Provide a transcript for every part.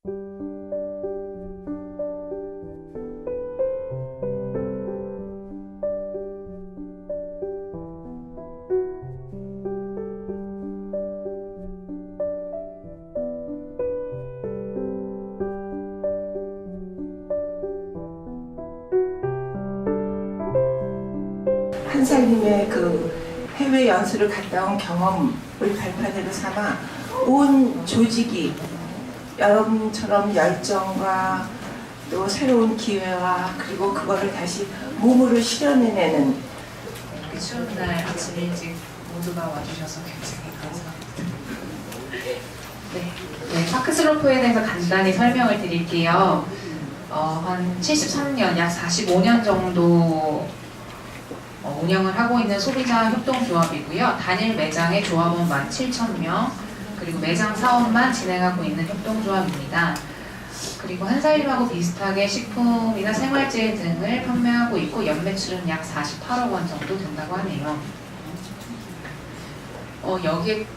한살님의 그 해외 연수를 갔다 온 경험을 발판으로 삼아 온 조직이 여러분처럼 열정과 또 새로운 기회와 그리고 그거를 다시 몸으로 실현해내는 추운 날 아침 일찍 모두가 와주셔서 굉장히 감사합니다. 네, 파크슬로프에 대해서 간단히 설명을 드릴게요. 한 73년, 약 45년 정도 운영을 하고 있는 소비자 협동조합이고요. 단일 매장의 조합원 17,000명, 그리고 매장 사업만 진행하고 있는 협동조합입니다. 그리고 한살림하고 비슷하게 식품이나 생활재 등을 판매하고 있고 연매출은 약 48억 원 정도 된다고 하네요. 여기에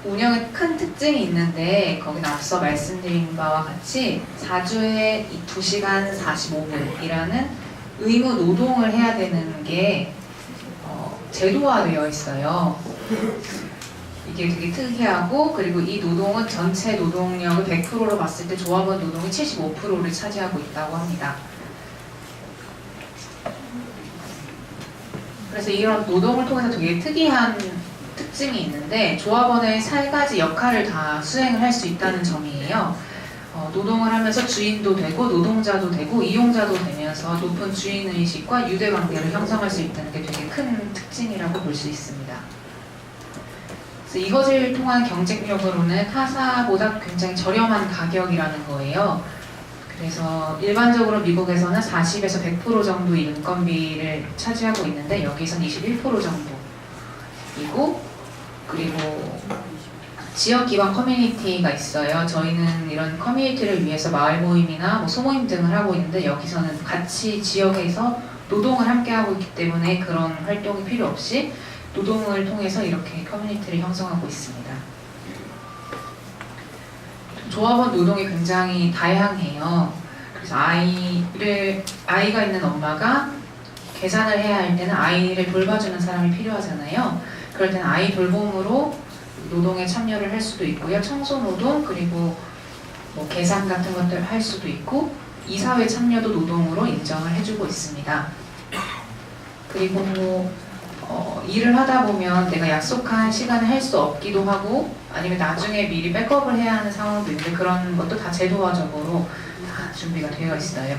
운영에 큰 특징이 있는데 거기는 앞서 말씀드린 바와 같이 4주에 2시간 45분이라는 의무 노동을 해야 되는 게 제도화되어 있어요. 이게 되게 특이하고, 그리고 이 노동은 전체 노동력을 100%로 봤을 때 조합원 노동이 75%를 차지하고 있다고 합니다. 그래서 이런 노동을 통해서 되게 특이한 특징이 있는데 조합원의 3가지 역할을 다 수행을 할 수 있다는 점이에요. 노동을 하면서 주인도 되고 노동자도 되고 이용자도 되면서 높은 주인의식과 유대관계를 형성할 수 있다는 게 되게 큰 특징이라고 볼 수 있습니다. 그래서 이것을 통한 경쟁력으로는 타사보다 굉장히 저렴한 가격이라는 거예요. 그래서 일반적으로 미국에서는 40에서 100% 정도의 인건비를 차지하고 있는데 여기서는 21% 정도이고, 그리고 지역 기반 커뮤니티가 있어요. 저희는 이런 커뮤니티를 위해서 마을 모임이나 소모임 등을 하고 있는데 여기서는 같이 지역에서 노동을 함께 하고 있기 때문에 그런 활동이 필요 없이 노동을 통해서 이렇게 커뮤니티를 형성하고 있습니다. 조합원 노동이 굉장히 다양해요. 그래서 아이가 있는 엄마가 계산을 해야 할 때는 아이를 돌봐주는 사람이 필요하잖아요. 그럴 때는 아이 돌봄으로 노동에 참여를 할 수도 있고요. 청소 노동, 그리고 계산 같은 것들 할 수도 있고, 이사회 참여도 노동으로 인정을 해주고 있습니다. 그리고 일을 하다 보면 내가 약속한 시간에 할 수 없기도 하고, 아니면 나중에 미리 백업을 해야 하는 상황도 있는데 그런 것도 다 제도화적으로 다 준비가 되어 있어요.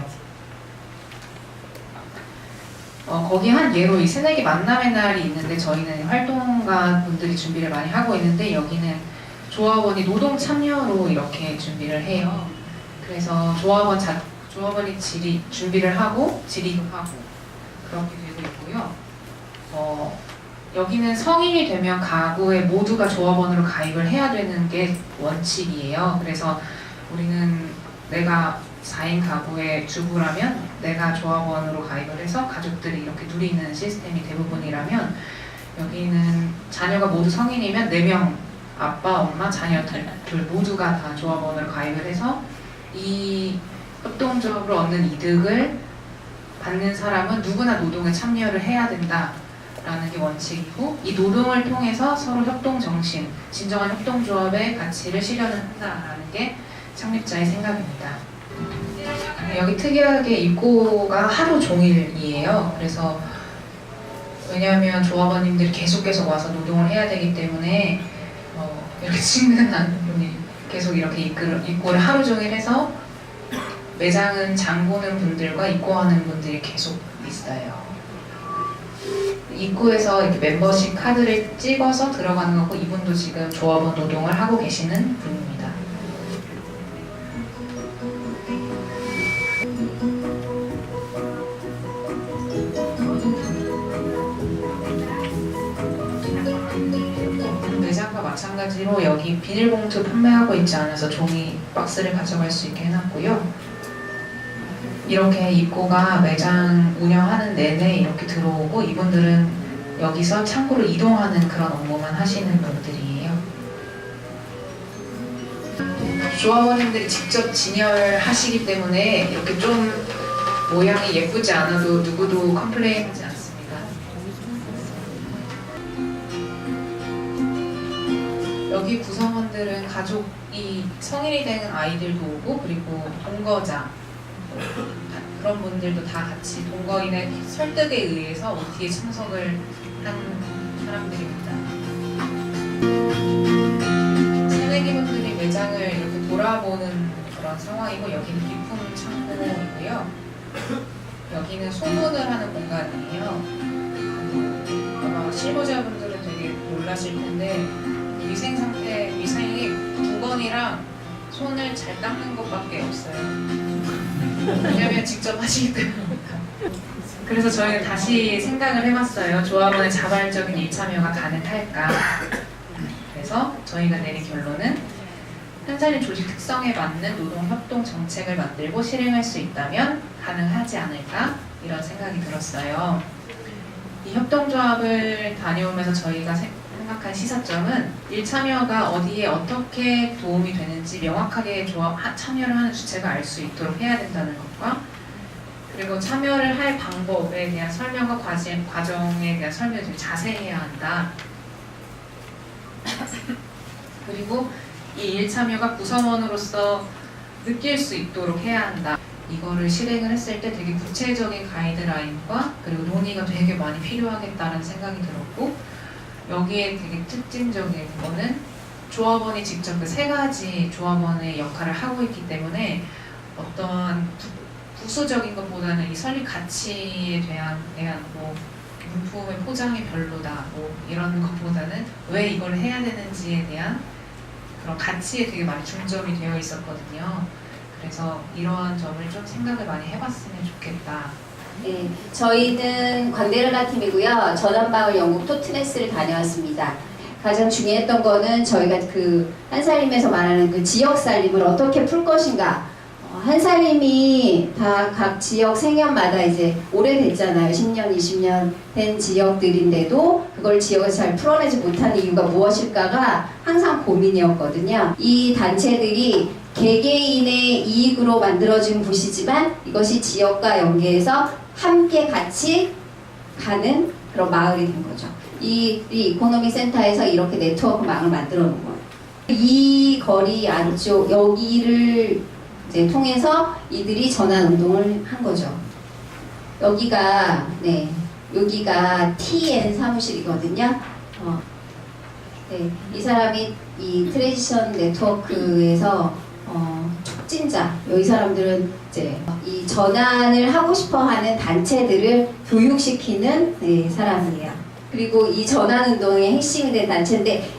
거기 한 예로 이 새내기 만남의 날이 있는데 저희는 활동가 분들이 준비를 많이 하고 있는데 여기는 조합원이 노동 참여로 이렇게 준비를 해요. 그래서 조합원이 준비를 하고 질의도 하고 그렇게 되고 있고요. 여기는 성인이 되면 가구에 모두가 조합원으로 가입을 해야 되는 게 원칙이에요. 그래서 우리는 내가 4인 가구의 주부라면 내가 조합원으로 가입을 해서 가족들이 이렇게 누리는 시스템이 대부분이라면, 여기는 자녀가 모두 성인이면 4명, 아빠, 엄마, 자녀 둘 모두가 다 조합원으로 가입을 해서 이 협동조합으로 얻는 이득을 받는 사람은 누구나 노동에 참여를 해야 된다라는 게 원칙이고, 이 노동을 통해서 서로 협동정신, 진정한 협동조합의 가치를 실현한다라는 게 창립자의 생각입니다. 여기 특이하게 입고가 하루 종일이에요. 그래서 왜냐하면 조합원님들이 계속 와서 노동을 해야 되기 때문에 이렇게 친근한 분이 계속 이렇게 입고를 하루 종일 해서 매장은 장 보는 분들과 입고하는 분들이 계속 있어요. 입구에서 이렇게 멤버십 카드를 찍어서 들어가는 거고, 이분도 지금 조합원 노동을 하고 계시는 분입니다. 매장과 마찬가지로 여기 비닐봉투 판매하고 있지 않아서 종이 박스를 가져갈 수 있게 해놨고요. 이렇게 입고가 매장 운영하는 내내 이렇게 들어오고, 이분들은 여기서 창고로 이동하는 그런 업무만 하시는 분들이에요. 조합원님들이 직접 진열하시기 때문에 이렇게 좀 모양이 예쁘지 않아도 누구도 컴플레인하지 않습니다. 여기 구성원들은 가족이 성인이 되는 아이들도 오고, 그리고 동거자 그런 분들도 다 같이 동거인의 설득에 의해서 OT에 참석을 한 사람들입니다. 새내기분들이 매장을 이렇게 돌아보는 그런 상황이고, 여기는 비품 창고이고요. 여기는 소문을 하는 공간이에요. 아마 실무자분들은 되게 놀라실 텐데, 위생이 두건이랑 손을 잘 닦는 것밖에 없어요. 왜냐면 직접 하시기 때문입니다. 그래서 저희는 다시 생각을 해봤어요. 조합원의 자발적인 일참여가 가능할까? 그래서 저희가 내린 결론은 한살림 조직 특성에 맞는 노동협동 정책을 만들고 실행할 수 있다면 가능하지 않을까? 이런 생각이 들었어요. 이 협동조합을 다녀오면서 저희가 생각한 시사점은 일참여가 어디에 어떻게 도움이 되는지 명확하게 참여를 하는 주체가 알 수 있도록 해야 된다는 것과, 그리고 참여를 할 방법에 대한 설명과 과정에 대한 설명을 좀 자세해야 한다. 그리고 이 일참여가 구성원으로서 느낄 수 있도록 해야 한다. 이거를 실행을 했을 때 되게 구체적인 가이드라인과 그리고 논의가 되게 많이 필요하겠다는 생각이 들었고, 여기에 되게 특징적인 거는 조합원이 직접 그 세 가지 조합원의 역할을 하고 있기 때문에 어떤 부수적인 것보다는 이 설립 가치에 대한 뭐 물품의 포장이 별로다 뭐 이런 것보다는 왜 이걸 해야 되는지에 대한 그런 가치에 되게 많이 중점이 되어 있었거든요. 그래서 이러한 점을 좀 생각을 많이 해봤으면 좋겠다. 네, 저희는 광대르라 팀이고요. 전환방울 영국 토트네스를 다녀왔습니다. 가장 중요했던 거는 저희가 그 한살림에서 말하는 그 지역 살림을 어떻게 풀 것인가. 한살림이 다 각 지역 생년마다 이제 오래됐잖아요. 10년, 20년 된 지역들인데도 그걸 지역에서 잘 풀어내지 못하는 이유가 무엇일까가 항상 고민이었거든요. 이 단체들이 개개인의 이익으로 만들어진 곳이지만 이것이 지역과 연계해서 함께 같이 가는 그런 마을이 된 거죠. 이 이코노미 센터에서 이렇게 네트워크망을 만들어 놓은 거예요. 이 거리 안쪽 여기를 이제 통해서 이들이 전환 운동을 한 거죠. 여기가 TN 사무실이거든요. 네, 이 사람이 이 트랜지션 네트워크에서 촉진자, 이 사람들은 이제 이 전환을 하고 싶어하는 단체들을 교육시키는 사람이에요. 그리고 이 전환운동의 핵심이 된 단체인데,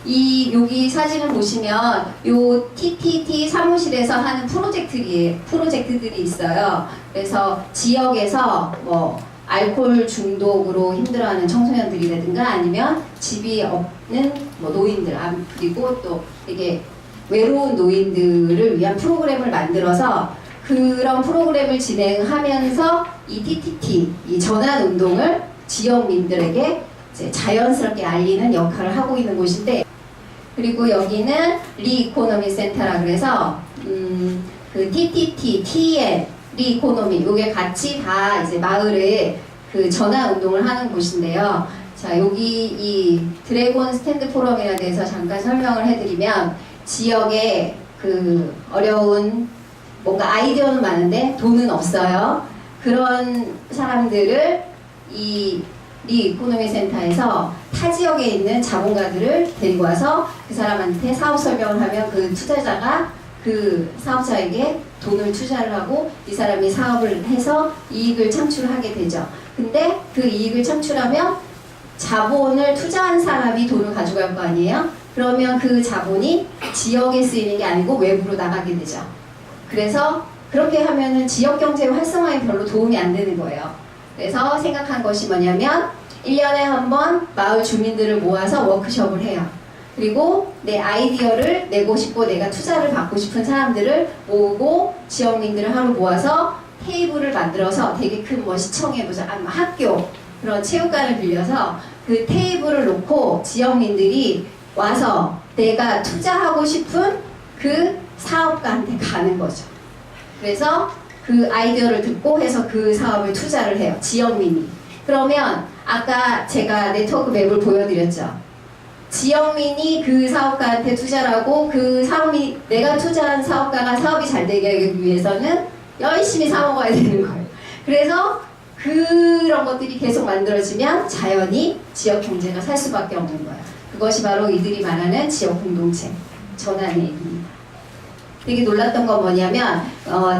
여기 사진을 보시면 요 TTT 사무실에서 하는 프로젝트들이 있어요. 그래서 지역에서 뭐 알코올 중독으로 힘들어하는 청소년들이라든가 아니면 집이 없는 뭐 노인들, 그리고 또 되게 외로운 노인들을 위한 프로그램을 만들어서 그런 프로그램을 진행하면서 이 TTT, 이 전환운동을 지역민들에게 이제 자연스럽게 알리는 역할을 하고 있는 곳인데, 그리고 여기는 리이코노미 센터라 그래서 그 TTT, TN, 리이코노미 요게 같이 다 이제 마을에 그 전환 운동을 하는 곳인데요. 자, 여기 이 드래곤 스탠드 포럼에 대해서 잠깐 설명을 해드리면, 지역에 그 어려운 뭔가 아이디어는 많은데 돈은 없어요. 그런 사람들을 이 이코노미 센터에서 타 지역에 있는 자본가들을 데리고 와서 그 사람한테 사업 설명을 하면 그 투자자가 그 사업자에게 돈을 투자를 하고 이 사람이 사업을 해서 이익을 창출하게 되죠. 근데 그 이익을 창출하면 자본을 투자한 사람이 돈을 가져갈 거 아니에요? 그러면 그 자본이 지역에 쓰이는 게 아니고 외부로 나가게 되죠. 그래서 그렇게 하면은 지역 경제 활성화에 별로 도움이 안 되는 거예요. 그래서 생각한 것이 뭐냐면 1년에 한 번 마을 주민들을 모아서 워크숍을 해요. 그리고 내 아이디어를 내고 싶고 내가 투자를 받고 싶은 사람들을 모으고 지역민들을 하루 모아서 테이블을 만들어서 되게 큰 뭐 시청에 무슨 학교 그런 체육관을 빌려서 그 테이블을 놓고 지역민들이 와서 내가 투자하고 싶은 그 사업가한테 가는 거죠. 그래서 그 아이디어를 듣고 해서 그 사업에 투자를 해요. 지역민이. 그러면 아까 제가 네트워크 맵을 보여드렸죠. 지역민이 그 사업가한테 투자를 하고 그 사업이 내가 투자한 사업가가 사업이 잘 되게 하기 위해서는 열심히 사 먹어야 되는 거예요. 그래서 그런 것들이 계속 만들어지면 자연히 지역 경제가 살 수밖에 없는 거예요. 그것이 바로 이들이 말하는 지역 공동체 전환의 얘기입니다. 되게 놀랐던 건 뭐냐면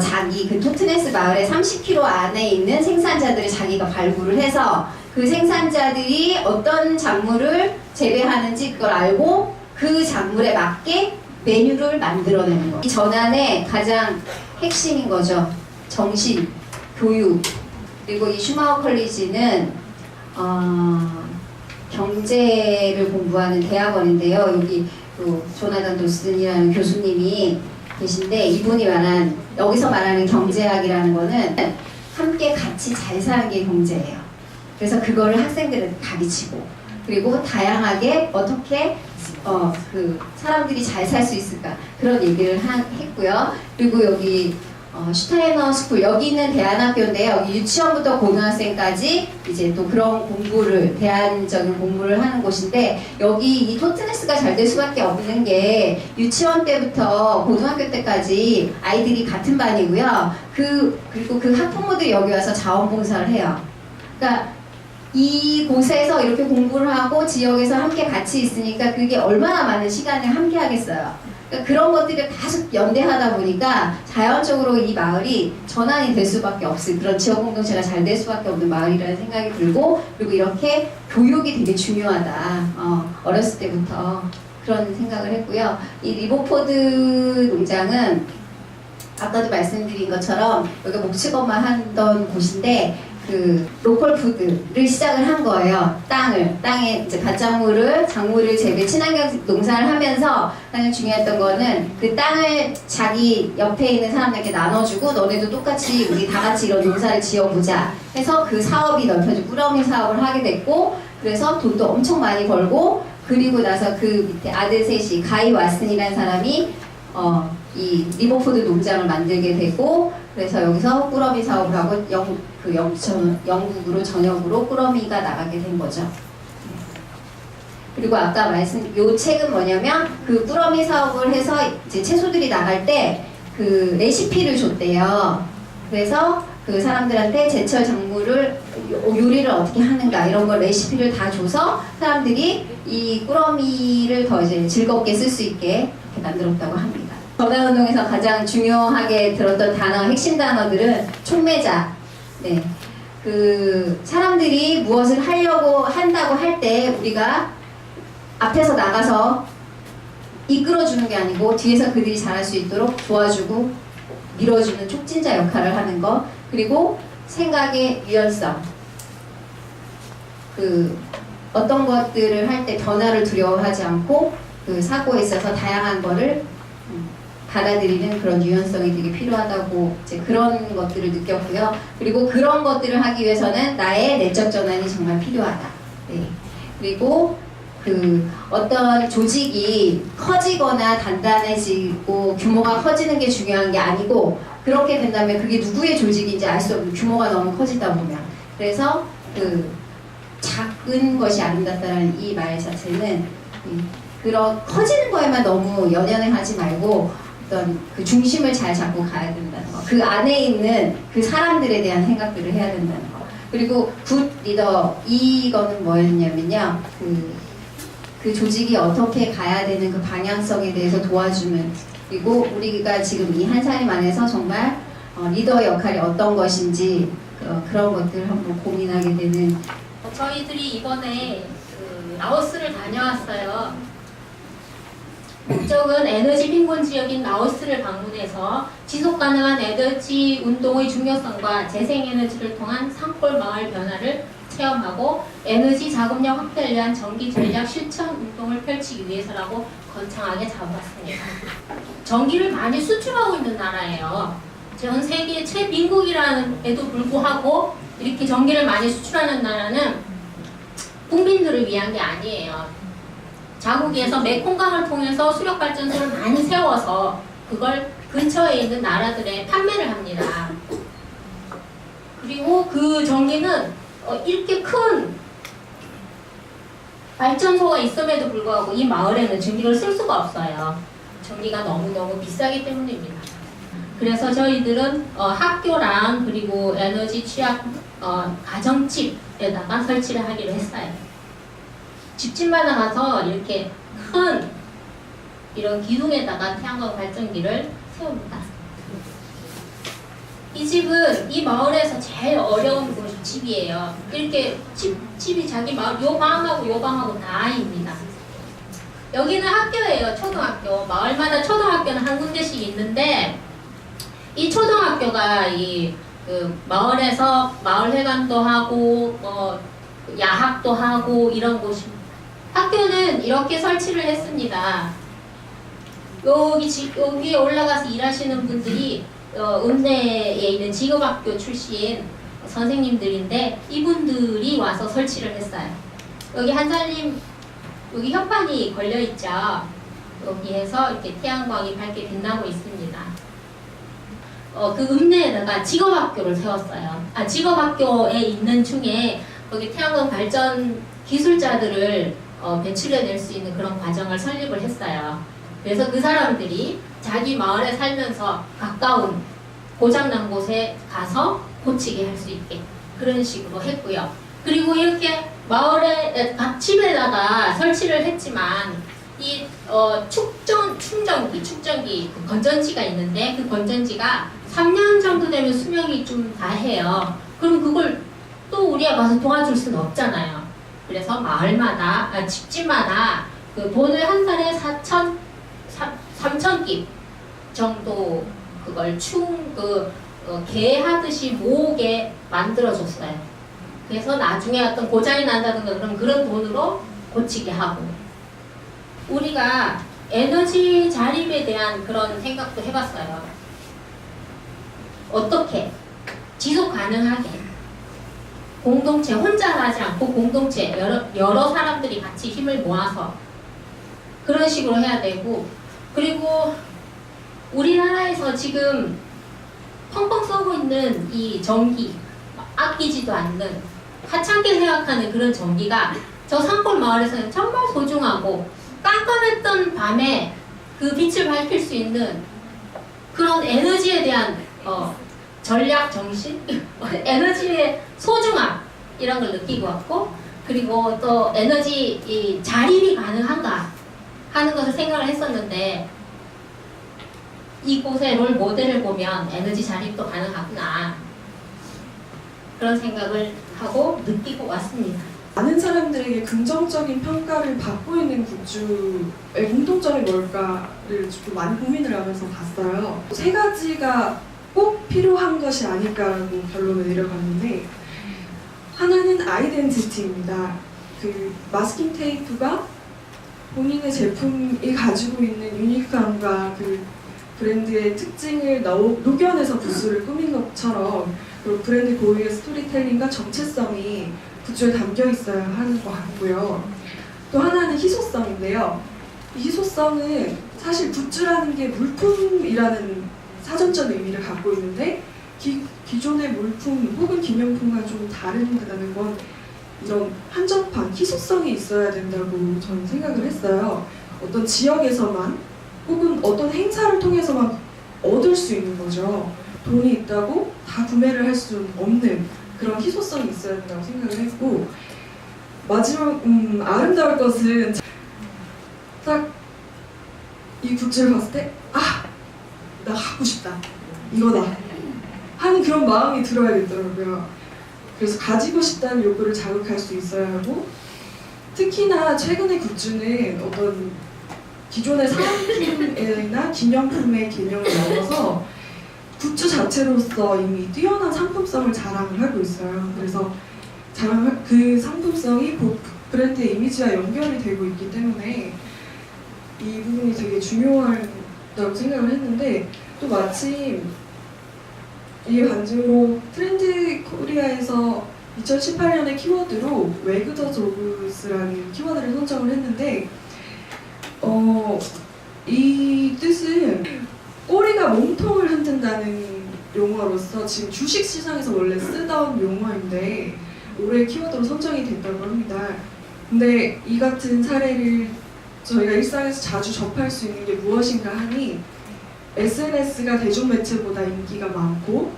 자기 그 토트네스 마을의 30km 안에 있는 생산자들을 자기가 발굴을 해서 그 생산자들이 어떤 작물을 재배하는지 그걸 알고 그 작물에 맞게 메뉴를 만들어내는 거. 이 전환의 가장 핵심인 거죠. 정신, 교육. 그리고 이 슈마우 컬리지는 경제를 공부하는 대학원인데요. 여기 또 조나단 도슨이라는 교수님이 계신데 이분이 말한 여기서 말하는 경제학이라는 거는 함께 같이 잘 사는 게 경제예요. 그래서 그거를 학생들은 가르치고 그리고 다양하게 어떻게 그 사람들이 잘 살 수 있을까 그런 얘기를 했고요. 그리고 여기 슈타이너 스쿨 여기는 대안학교인데요. 여기 유치원부터 고등학생까지 이제 또 그런 공부를 대안적인 공부를 하는 곳인데 여기 이 토트네스가 잘 될 수밖에 없는 게 유치원 때부터 고등학교 때까지 아이들이 같은 반이고요. 그리고 그 학부모들이 여기 와서 자원봉사를 해요. 그러니까 이곳에서 이렇게 공부를 하고 지역에서 함께 같이 있으니까 그게 얼마나 많은 시간을 함께 하겠어요. 그러니까 그런 것들을 다수 연대하다 보니까 자연적으로 이 마을이 전환이 될 수밖에 없을 그런 지역 공동체가 잘 될 수밖에 없는 마을이라는 생각이 들고 그리고 이렇게 교육이 되게 중요하다. 어렸을 때부터 그런 생각을 했고요. 이 리버포드 농장은 아까도 말씀드린 것처럼 여기가 목축업만 하던 곳인데 그 로컬 푸드를 시작을 한 거예요. 땅에 이제 밭작물을 작물을 친환경 농사를 하면서 가장 중요했던 거는 그 땅을 자기 옆에 있는 사람들에게 나눠주고 너네도 똑같이 우리 다 같이 이런 농사를 지어보자 해서 그 사업이 넓혀지고 꾸러미 사업을 하게 됐고 그래서 돈도 엄청 많이 벌고 그리고 나서 그 밑에 아들 셋이 가이 왓슨이라는 사람이 이 리버포드 농장을 만들게 되고 그래서 여기서 꾸러미 사업을 하고 영국으로 전역으로 꾸러미가 나가게 된 거죠. 그리고 아까 요 책은 뭐냐면 그 꾸러미 사업을 해서 이제 채소들이 나갈 때 그 레시피를 줬대요. 그래서 그 사람들한테 제철 작물을 요리를 어떻게 하는가 이런 걸 레시피를 다 줘서 사람들이 이 꾸러미를 더 이제 즐겁게 쓸 수 있게 이렇게 만들었다고 합니다. 전환운동에서 가장 중요하게 들었던 핵심 단어들은 촉매자. 네. 그 사람들이 무엇을 하려고 한다고 할 때 우리가 앞에서 나가서 이끌어주는 게 아니고 뒤에서 그들이 잘할 수 있도록 도와주고 밀어주는 촉진자 역할을 하는 것. 그리고 생각의 유연성. 그 어떤 것들을 할 때 변화를 두려워하지 않고 그 사고에 있어서 다양한 거를 받아들이는 그런 유연성이 되게 필요하다고 이제 그런 것들을 느꼈고요. 그리고 그런 것들을 하기 위해서는 나의 내적 전환이 정말 필요하다. 네. 그리고 그 어떤 조직이 커지거나 단단해지고 규모가 커지는 게 중요한 게 아니고 그렇게 된다면 그게 누구의 조직인지 알 수 없는 규모가 너무 커지다 보면 그래서 그 작은 것이 아름답다는 이 말 자체는 그런 커지는 거에만 너무 연연해 하지 말고 어떤 그 중심을 잘 잡고 가야 된다는 거. 그 안에 있는 그 사람들에 대한 생각들을 해야 된다는 거. 그리고 굿 리더 이거는 뭐였냐면요. 그 조직이 어떻게 가야 되는 그 방향성에 대해서 도와주는 그리고 우리가 지금 이 한사림 안에서 정말 리더 역할이 어떤 것인지 그런 것들을 한번 고민하게 되는 저희들이 이번에 라오스를 다녀왔어요. 목적은 에너지 빈곤 지역인 라오스를 방문해서 지속가능한 에너지 운동의 중요성과 재생에너지를 통한 산골 마을 변화를 체험하고 에너지 자금력 확대를 위한 전기 전략 실천 운동을 펼치기 위해서라고 거창하게 잡았습니다. 전기를 많이 수출하고 있는 나라예요. 전 세계 최빈국이라는데도 불구하고 이렇게 전기를 많이 수출하는 나라는 국민들을 위한 게 아니에요. 자국에서 메콩강을 통해서 수력발전소를 많이 세워서 그걸 근처에 있는 나라들에 판매를 합니다. 그리고 그 전기는 이렇게 큰 발전소가 있음에도 불구하고 이 마을에는 전기를 쓸 수가 없어요. 전기가 너무너무 비싸기 때문입니다. 그래서 저희들은 학교랑 그리고 에너지 취약 가정집에다가 설치를 하기로 했어요. 집집마다 가서 이렇게 큰 이런 기둥에다가 태양광 발전기를 세웁니다. 이 집은 이 마을에서 제일 어려운 집이에요. 이렇게 집이 자기 마을 요 방하고 요 방하고 다입니다. 여기는 학교예요. 초등학교. 마을마다 초등학교는 한 군데씩 있는데 이 초등학교가 그 마을에서 마을회관도 하고 야학도 하고 이런 곳입니다. 학교는 이렇게 설치를 했습니다. 여기에 올라가서 일하시는 분들이 읍내에 있는 직업학교 출신 선생님들인데 이분들이 와서 설치를 했어요. 여기 한살림 여기 현판이 걸려있죠. 여기에서 이렇게 태양광이 밝게 빛나고 있습니다. 그 읍내에다가 직업학교를 세웠어요. 직업학교에 있는 중에 거기 태양광 발전 기술자들을 배출해낼 수 있는 그런 과정을 설립을 했어요. 그래서 그 사람들이 자기 마을에 살면서 가까운 고장난 곳에 가서 고치게 할 수 있게 그런 식으로 했고요. 그리고 이렇게 마을에 각 집에다가 설치를 했지만 이 충전기 그 건전지가 있는데 그 건전지가 3년 정도 되면 수명이 좀 다 해요. 그럼 그걸 또 우리가 가서 도와줄 수는 없잖아요. 그래서 마을마다 집집마다 그 돈을 한 달에 3,000깁 정도 그걸 개하듯이 모으게 만들어줬어요. 그래서 나중에 어떤 고장이 난다든가 그런 돈으로 고치게 하고 우리가 에너지 자립에 대한 그런 생각도 해봤어요. 어떻게 지속 가능하게 공동체 혼자 하지 않고 공동체 여러 사람들이 같이 힘을 모아서 그런 식으로 해야 되고 그리고 우리나라에서 지금 펑펑 쏘고 있는 이 전기 아끼지도 않는 하찮게 생각하는 그런 전기가 저 산골 마을에서는 정말 소중하고 깜깜했던 밤에 그 빛을 밝힐 수 있는 그런 에너지에 대한 전략 정신, 에너지의 소중함 이런 걸 느끼고 왔고 그리고 또 에너지 이 자립이 가능한가 하는 것을 생각을 했었는데 이곳의 롤 모델을 보면 에너지 자립도 가능하구나 그런 생각을 하고 느끼고 왔습니다. 많은 사람들에게 긍정적인 평가를 받고 있는 굿즈의 공통점이 뭘까를 좀 많이 고민을 하면서 봤어요. 세 가지가 꼭 필요한 것이 아닐까라고 결론을 내려봤는데 하나는 아이덴티티입니다. 그 마스킹 테이프가 본인의 제품이 가지고 있는 유니크함과 그 브랜드의 특징을 녹여내서 부스를 꾸민 것처럼 그리고 브랜드 고유의 스토리텔링과 정체성이 굿즈에 담겨 있어야 하는 것 같고요. 또 하나는 희소성인데요. 이 희소성은 사실 굿즈라는 게 물품이라는 사전적 의미를 갖고 있는데 기존의 물품 혹은 기념품과 좀 다르다는 건 이런 한정판, 희소성이 있어야 된다고 저는 생각을 했어요. 어떤 지역에서만 혹은 어떤 행사를 통해서만 얻을 수 있는 거죠. 돈이 있다고 다 구매를 할 수 없는 그런 희소성이 있어야 된다고 생각을 했고 마지막 아름다울 것은 딱 이 굿즈를 봤을 때 나 갖고 싶다 이거다 하는 그런 마음이 들어야겠더라고요. 그래서 가지고 싶다는 욕구를 자극할 수 있어야 하고 특히나 최근의 굿즈는 어떤 기존의 사은품이나 기념품의 개념을 넘어서 굿즈 자체로서 이미 뛰어난 상품성을 자랑을 하고 있어요. 그래서 그 상품성이 브랜드의 이미지와 연결이 되고 있기 때문에 이 부분이 되게 중요하다고 생각을 했는데 또 마침 이 반증으로 트렌드 코리아에서 2018년의 키워드로 웨그 더 조브스라는 키워드를 선정을 했는데 이 뜻은 꼬리가 몸통을 흔든다는 용어로서 지금 주식 시장에서 원래 쓰던 용어인데 올해 키워드로 선정이 됐다고 합니다. 근데 이 같은 사례를 저희가 일상에서 자주 접할 수 있는 게 무엇인가 하니 SNS가 대중매체보다 인기가 많고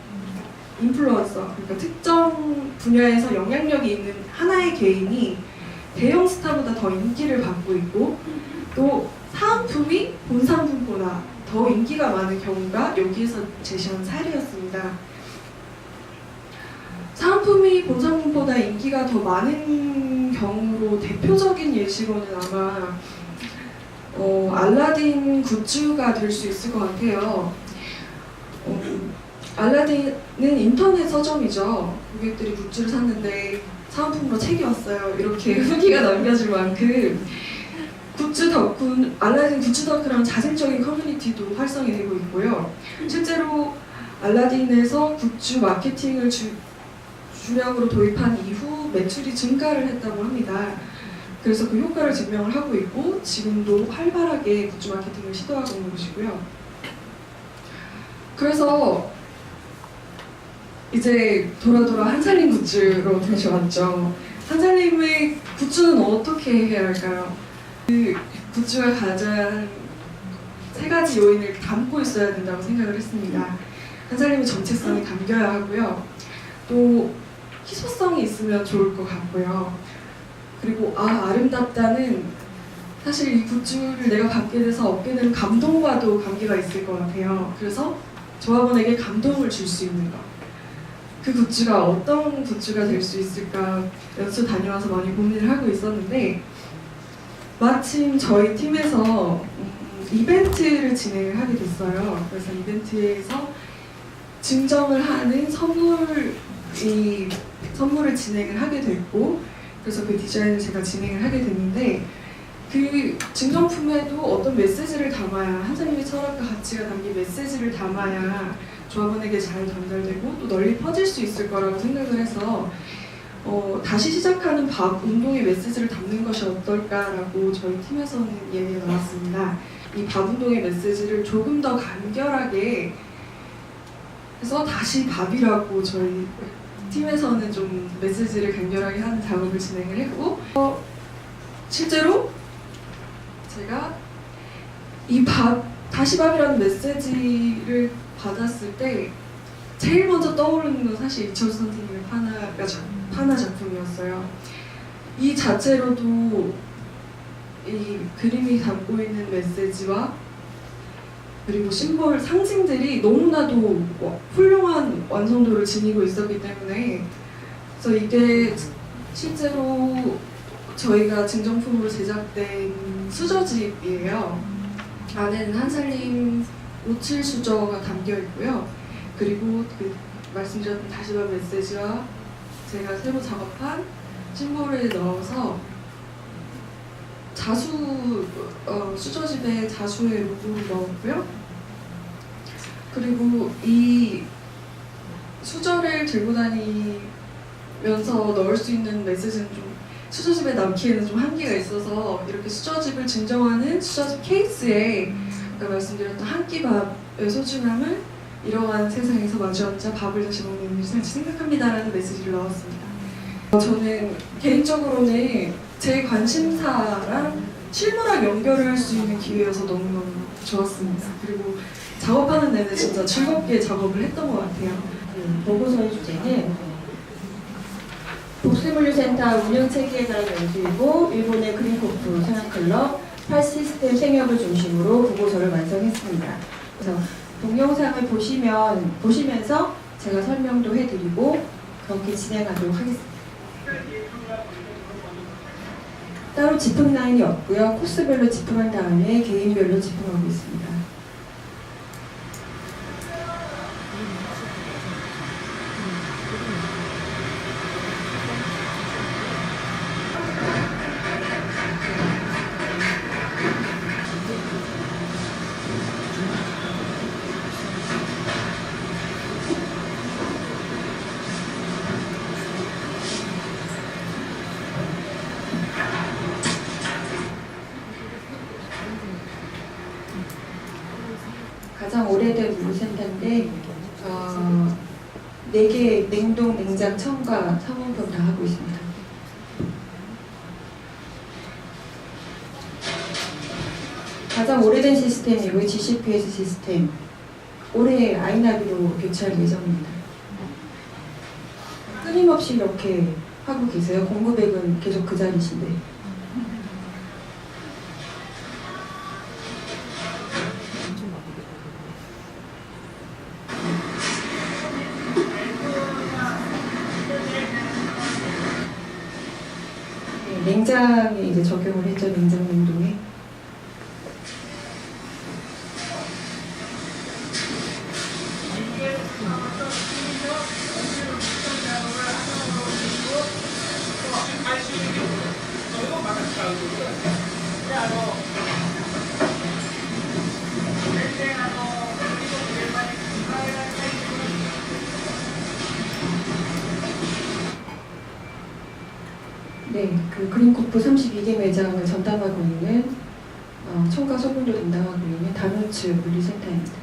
인플루언서, 그러니까 특정 분야에서 영향력이 있는 하나의 개인이 대형 스타보다 더 인기를 받고 있고 또 사은품이 본 상품보다 더 인기가 많은 경우가 여기에서 제시한 사례였습니다. 사은품이 본 상품보다 인기가 더 많은 경우로 대표적인 예시로는 아마 알라딘 굿즈가 될 수 있을 것 같아요. 알라딘은 인터넷 서점이죠. 고객들이 굿즈를 샀는데 사은품으로 책이 왔어요. 이렇게 후기가 남겨질 만큼 굿즈 덕분, 알라딘 굿즈 덕후라는 자생적인 커뮤니티도 활성이 되고 있고요. 실제로 알라딘에서 굿즈 마케팅을 주력으로 도입한 이후 매출이 증가를 했다고 합니다. 그래서 그 효과를 증명을 하고 있고 지금도 활발하게 굿즈 마케팅을 시도하고 있는 것이고요. 그래서 이제 돌아 한살림 굿즈로 다시 왔죠. 한살림의 굿즈는 어떻게 해야 할까요? 그 굿즈가 가장 세 가지 요인을 담고 있어야 된다고 생각을 했습니다. 한살림의 정체성이 담겨야 하고요. 또 희소성이 있으면 좋을 것 같고요. 그리고 아름답다는 사실 이 굿즈를 내가 받게 돼서 얻게 되는 감동과도 관계가 있을 것 같아요. 그래서 조합원에게 감동을 줄 수 있는 것. 그 굿즈가 어떤 굿즈가 될 수 있을까 연수 다녀와서 많이 고민을 하고 있었는데 마침 저희 팀에서 이벤트를 진행을 하게 됐어요. 그래서 이벤트에서 증정을 하는 선물을 진행을 하게 됐고 그래서 그 디자인을 제가 진행을 하게 됐는데 그 증정품에도 어떤 메시지를 담아야 한살림의 철학과 가치가 담긴 메시지를 담아야 조합원에게 잘 전달되고 또 널리 퍼질 수 있을 거라고 생각을 해서 다시 시작하는 밥 운동의 메시지를 담는 것이 어떨까라고 저희 팀에서는 얘기가 나왔습니다. 이 밥 운동의 메시지를 조금 더 간결하게 해서 다시 밥이라고 저희 팀에서는 좀 메시지를 간결하게 하는 작업을 진행을 했고 실제로 제가 이 다시 밥이라는 메시지를 받았을 때 제일 먼저 떠오르는 건 사실 이철수 선생님의 파나 작품이었어요. 이 자체로도 이 그림이 담고 있는 메시지와 그리고 심볼, 상징들이 너무나도 훌륭한 완성도를 지니고 있었기 때문에 그래서 이게 실제로 저희가 증정품으로 제작된 수저집이에요. 안에는 한살림 57 수저가 담겨 있고요. 그리고 그 말씀드렸던 다시마 메시지와 제가 새로 작업한 심볼을 넣어서 수저집에 자수의 로고를 넣었고요. 그리고 이 수저를 들고 다니면서 넣을 수 있는 메시지는 좀 수저집에 넣기에는 좀 한계가 있어서 이렇게 수저집을 증정하는 수저집 케이스에 아까 말씀드렸던 한 끼 밥의 소중함을 이러한 세상에서 마주 앉아 밥을 다시 먹는 일을 생각합니다라는 메시지를 넣었습니다. 저는 개인적으로는 제 관심사랑 실무랑 연결을 할 수 있는 기회여서 너무너무 좋았습니다. 그리고 작업하는 내내 진짜 즐겁게 작업을 했던 것 같아요. 보고서의 주제는 복수물류센터 운영체계에 대한 연수이고 일본의 그린코프 생활클럽 8시스템 생협을 중심으로 보고서를 완성했습니다. 그래서 동영상을 보시면서 제가 설명도 해드리고 그렇게 진행하도록 하겠습니다. 따로 지품 라인이 없고요. 코스별로 지품한 다음에 개인별로 지품하고 있습니다. 있는데 4개 냉동, 냉장, 첨가, 상온품 다 하고 있습니다. 가장 오래된 시스템이고 GCPS 시스템. 올해 아이나비로 교체할 예정입니다. 끊임없이 이렇게 하고 계세요. 공급액은 계속 그 자리신데. 네, 냉장에 이제 적용을 했죠. 냉장 냉동에. 네, 그 그린코프 32개 매장을 전담하고 있는 첨가 소분도 담당하고 있는 다누츠 물류센터입니다.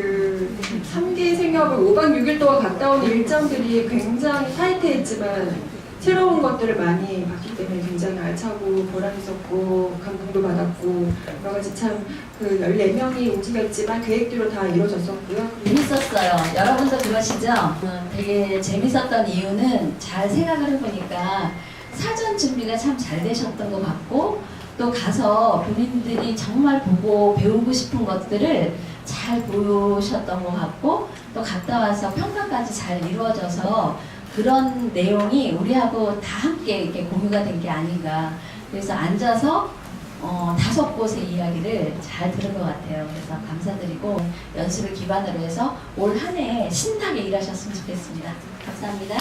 그 3기 생협을 5박 6일 동안 갔다 온 일정들이 굉장히 타이트했지만 새로운 것들을 많이 봤기 때문에 굉장히 알차고 보람있었고 감동도 받았고 여러 가지 참 그 14명이 움직였지만 계획대로 다 이루어졌었고요. 재밌었어요. 여러분도 그러시죠? 되게 재밌었던 이유는 잘 생각을 해보니까 사전 준비가 참 잘 되셨던 것 같고 또 가서 본인들이 정말 보고 배우고 싶은 것들을 잘 보셨던 것 같고 또 갔다 와서 평가까지 잘 이루어져서 그런 내용이 우리하고 다 함께 이렇게 공유가 된 게 아닌가. 그래서 앉아서 5곳의 이야기를 잘 들은 것 같아요. 그래서 감사드리고 연습을 기반으로 해서 올 한 해 신나게 일하셨으면 좋겠습니다. 감사합니다.